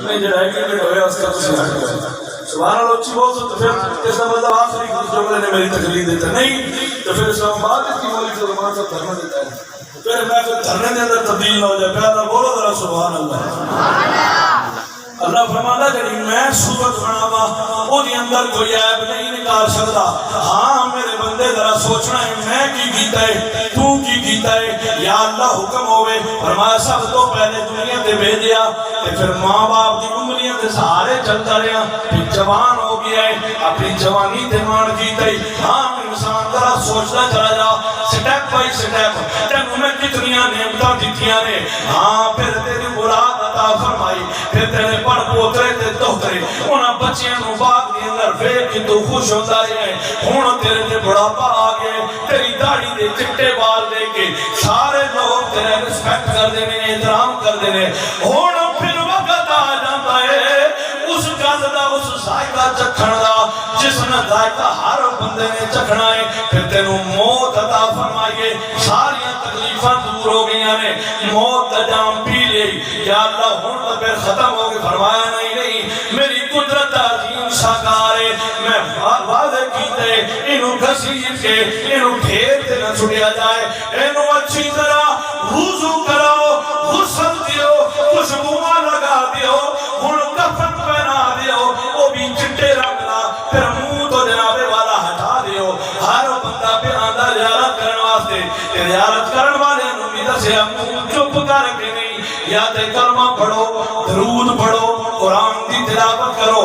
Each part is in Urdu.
نہیں جڑا ایگریمنٹ ہویا اس کا تسی ہٹ گئے سبحان اللہ اچھی بہت تو پھر اس کا مطلب آخری جملے نے میری تقریر دیتا نہیں تو پھر اسلام آباد کی مولوی سلمان صاحب دھرنا دیتا ہے پھر میں پھر دھرنے کے اندر تبدیل نہ ہو جائے پیارا بولو ذرا سبحان اللہ اللہ فرمانا کہ میں صورت بناوا وہ دی اندر کوئی عیب نہیں نکال سکتا ہاں میرے بندے ذرا سوچنا ہے میں کی کیتا ہے تو کی کیتا ہے یا اللہ حکم ہوئے فرمایا سب تو پہلے دنیا تے بھیجیا تے پھر ماں باپ دی انگلیاں تے سہارے چلتا رہا پھر جوان ہو گیا ہے اپنی جوانی تے مان کیتا ہے ہاں انسان ذرا سوچنا چلا جا سٹیپ بائی سٹیپ تینوں میں کتنیاں نعمتاں دتیاں نے ہاں پھر تیری مراد عطا فرمائی پھر تیرے پڑ پوترے تے دوترے انہاں بچیاں نو باغ دے اندر پھیر کے تو خوش ہوتا ہے ہن تیرے تے بڑھاپا آ گیا تیری داڑھی دے چٹے بال دے کے سارے لوگ تیرے رسپیکٹ کر دے نے احترام کر دے نے ہن پھر وقت آ جاتا ہے اس گل دا اس ذائقہ چکھن دا جس نے ذائقہ ہر بندے نے چکھنا ہے پھر تینوں موت عطا فرمائیے ساری تکلیفاں دور ہو گئی نے موت دا جام پی لئی یا اللہ ہن تو پھر ختم ہو گئے فرمایا نہیں میری قدرت عظیم شاکار ہے میں واضح کیتے انہوں گھسیر کے انہوں ڈھیر تے نہ چھڑیا جائے انہوں اچھی طرح وضو کرو غسل دیو خوشبواں لگا دیو ہن کفن پہنا دیو وہ بھی چٹے رنگ لا پھر منہ تو جناب والا ہٹا دیو ہر بندہ پہ آندہ زیارت کرن واسطے زیارت کرن والے نوں بھی دسیا منہ چپ کر کے نہیں یاد کلمہ پڑھو درود پڑھو قرآن کی تلاوت کرو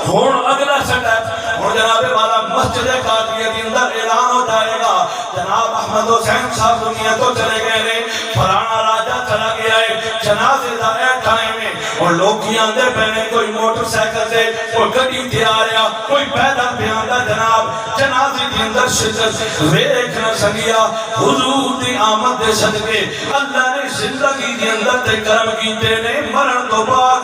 ہون اگلا سٹیپ ہون جناب والا مسجد قادریہ کے اندر اعلان ہو جائے گا جناب احمد حسین صاحب دنیا تو چلے گئے نے فلانا راجہ چلا گیا ہے جنازے دا ٹائم ہے اور لوگ کی اندر پہنے کوئی موٹر سائیکل سے کوئی گڈی تے آ رہا کوئی پیدل پہ آندا جناب جنازے کے اندر شرکت ویکھ نہ سکیا حضور دی آمد دے صدقے اللہ نے زندگی کے اندر تے کرم کیتے نے مرن تو بعد